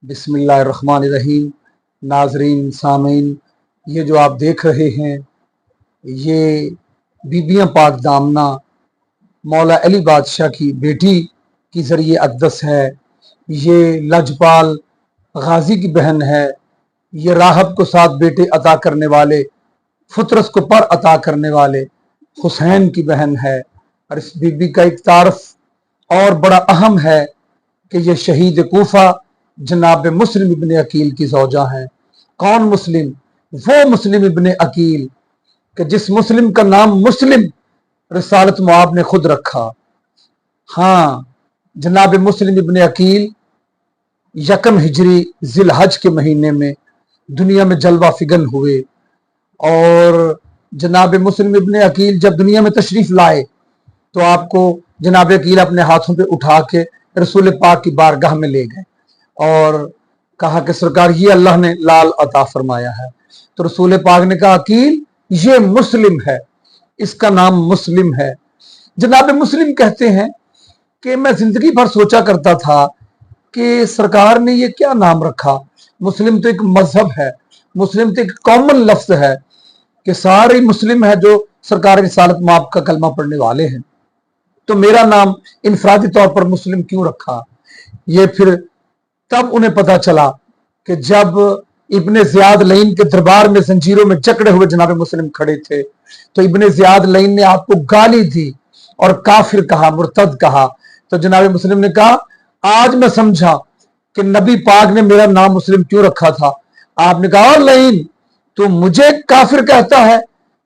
बिस्मिल्लाहिर्रहमानिर्रहीम। नाजरीन, सामीन, ये जो आप देख रहे हैं ये बीबियां पाक दामना मौला अली बादशाह की बेटी की ज़रिए अक़दस है। ये लजपाल गाजी की बहन है। ये राहब को 7 बेटे अता करने वाले, फुतरस को पर अता करने वाले हुसैन की बहन है। और इस बीबी का एक तारफ और बड़ा अहम है कि ये शहीद कूफा जनाब मुस्लिम इब्ने अकील की ज़ौजा हैं। कौन मुस्लिम? वो मुस्लिम इब्ने अकील कि जिस मुस्लिम का नाम मुस्लिम रिसालत मुआब ने खुद रखा। हाँ, जनाब मुस्लिम इब्ने अकील यकम हिजरी जिलहज के महीने में दुनिया में जलवा फिगन हुए। और जनाब मुस्लिम इब्ने अकील जब दुनिया में तशरीफ लाए तो आपको जनाब अकील अपने हाथों पे उठा के रसूल पाक की बारगाह में ले गए और कहा कि सरकार ये अल्लाह ने लाल अता फरमाया है। तो रसूल पाक ने कहा अकील ये मुस्लिम है, इसका नाम मुस्लिम है। जनाब मुस्लिम कहते हैं कि मैं जिंदगी भर सोचा करता था कि सरकार ने ये क्या नाम रखा। मुस्लिम तो एक मजहब है, मुस्लिम तो एक कॉमन लफ्ज है कि सारे मुस्लिम है जो सरकार रिसालत मुआब का कलमा पढ़ने वाले हैं, तो मेरा नाम इनफरादी तौर पर मुस्लिम क्यों रखा। ये फिर तब उन्हें पता चला कि जब इब्ने ज़ियाद लईन के दरबार में जंजीरों में जकड़े हुए जनाब मुस्लिम खड़े थे तो इब्ने ज़ियाद लईन ने आपको गाली दी और काफिर कहा, मुर्तद कहा। तो जनाब मुस्लिम ने कहा आज मैं समझा कि नबी पाक ने मेरा नाम मुस्लिम क्यों रखा था। आपने कहा लईन तो मुझे काफिर कहता है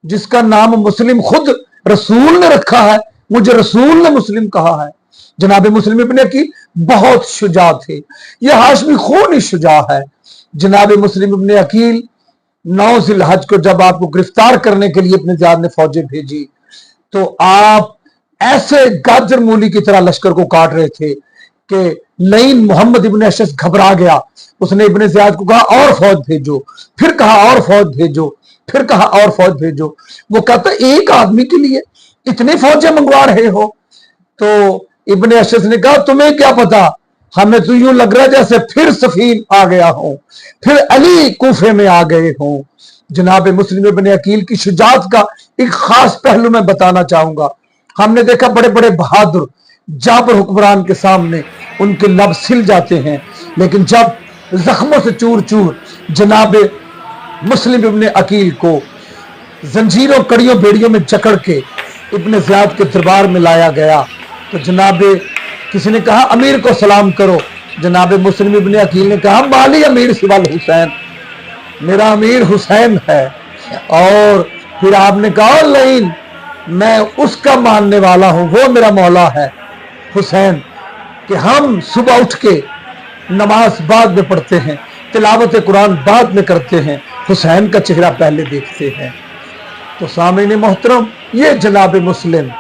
जिसका नाम मुस्लिम खुद रसूल ने रखा है, मुझे रसूल ने मुस्लिम कहा है। जनाब मुस्लिम इब्ने अकील बहुत शुजा थे, यह हाशमी खून ही शुजा है। जनाब मुस्लिम इब्ने अकील 9 जिलहज को जब आपको गिरफ्तार करने के लिए इब्ने ज़ियाद ने फौजें भेजी तो आप ऐसे गाजर मूली की तरह लश्कर को काट रहे थे कि लईन मोहम्मद इब्ने अशस घबरा गया। उसने इब्ने ज़ियाद को कहा और फौज भेजो, फिर कहा और फौज भेजो, फिर कहा और फौज भेजो। वो कहता एक आदमी के लिए इतने फौजें मंगवा रहे हो। तो इब्ने अशस ने कहा तुम्हें क्या पता, हमें तो यूं लग रहा है जैसे फिर सफीन आ गया हो, फिर अली कूफे में आ गए हो। जनाब मुस्लिम इब्ने अकील की शुजात का एक खास पहलू मैं बताना चाहूंगा। हमने देखा बड़े बड़े बहादुर जाबर हुक्मरान के सामने उनके लब सिल जाते हैं, लेकिन जब जख्मों से चूर चूर जनाब मुस्लिम इब्ने अकील को जंजीरों कड़ियों बेड़ियों में जकड़ के इब्ने ज़ियाद के दरबार में लाया गया तो जनाब किसी ने कहा अमीर को सलाम करो। जनाब मुस्लिम इब्ने अकील ने कहा माली अमीर सिवाल हुसैन, मेरा अमीर हुसैन है। और फिर आपने कहा लईन मैं उसका मानने वाला हूं, वो मेरा मौला है हुसैन, कि हम सुबह उठ के नमाज बाद में पढ़ते हैं, तिलावत कुरान बाद में करते हैं, हुसैन का चेहरा पहले देखते हैं। तो सामने मोहतरम ये जनाब मुस्लिम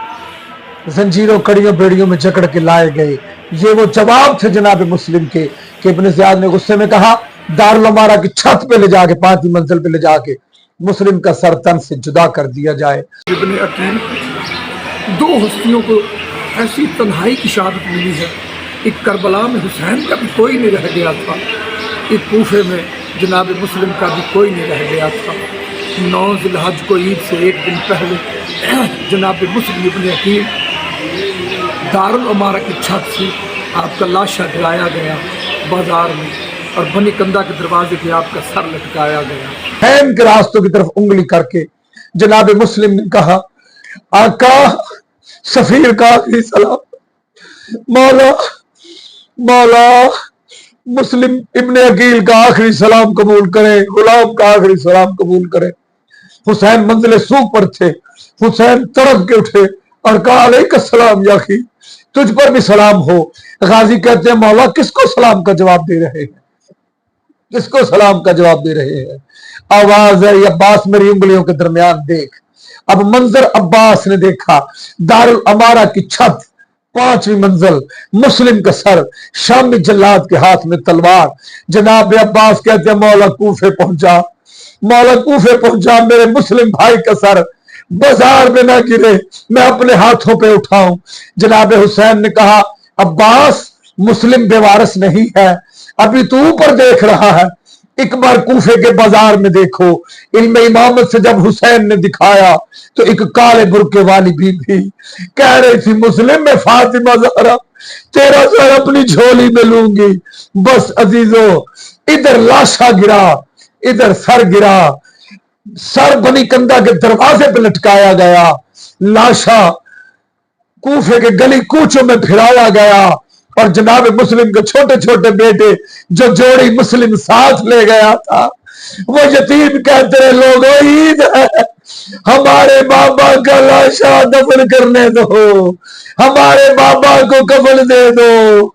जंजीरों कड़ियों बेड़ियों में जकड़ के लाए गए, ये वो जवाब थे जनाब मुस्लिम के कि इब्ने ज़ियाद ने गुस्से में कहा दारुल अमारा की छत पे ले जाके 5वीं मंजिल पे ले जाके मुस्लिम का सर तन से जुदा कर दिया जाए। इब्ने अकील 2 हस्तियों को ऐसी तन्हाई की शहादत मिली है। एक करबला में हुसैन का भी कोई नहीं रह गया था, एक कूफे में जनाब मुस्लिम का भी कोई नहीं रह गया था। 9 जिलहज को ईद से एक दिन पहले जनाब मुस्लिम इब्ने अकील दारुल अमारा की छत से आपका लाशा गिराया गया बाजार में और बनी कंधा के दरवाजे पे आपका सर लटकाया गया। हुसैन के रास्तों की तरफ उंगली करके जनाब मुस्लिम ने कहा आका सफीर का आखिरी सलाम, मौला मौला मुस्लिम इब्ने अकील का आखिरी सलाम कबूल करें, गुलाम का आखिरी सलाम कबूल करें। हुसैन मंजिल सूख पर थे, हुसैन तड़प के उठे और कहा अलैका सलाम याखी, तुझ पर भी सलाम हो। गाजी कहते हैं मौला किसको सलाम का जवाब दे रहे हैं, किसको सलाम का जवाब दे रहे हैं। आवाज है अब्बास मेरी उंगलियों के दरमियान देख। अब मंजर अब्बास ने देखा, दारुल अमारा की छत, 5वीं मंजिल, मुस्लिम का सर, शामी जल्लाद के हाथ में तलवार। जनाब अब्बास कहते हैं मौला कूफे पहुंचा, मौला कूफे पहुंचा, मेरे मुस्लिम भाई का सर बाजार में ना गिरे, मैं अपने हाथों पे उठाऊं। जनाब हुसैन ने कहा अब्बास مسلم بے وارث نہیں ہے. ابھی تو اوپر دیکھ رہا ہے, ایک بار کوفے کے بازار میں دیکھو, علم امامت سے جب حسین نے دکھایا تو ایک کالے برقے والی بی بی کہہ رہی تھی مسلم میں فاطمہ زہرا تیرا سر اپنی جھولی میں لوں گی. بس عزیزو, ادھر لاشا گرا, ادھر سر گرا, سر بنی کندہ کے دروازے پہ لٹکایا گیا, لاشا کوفے کے گلی کوچوں میں پھرایا گیا, اور جناب مسلم کے چھوٹے چھوٹے بیٹے جو جوڑی مسلم ساتھ لے گیا تھا وہ یتیم کہتے ہیں لوگوں عید ہے, ہمارے بابا کا لاشا دفن کرنے دو, ہمارے بابا کو کفن دے دو,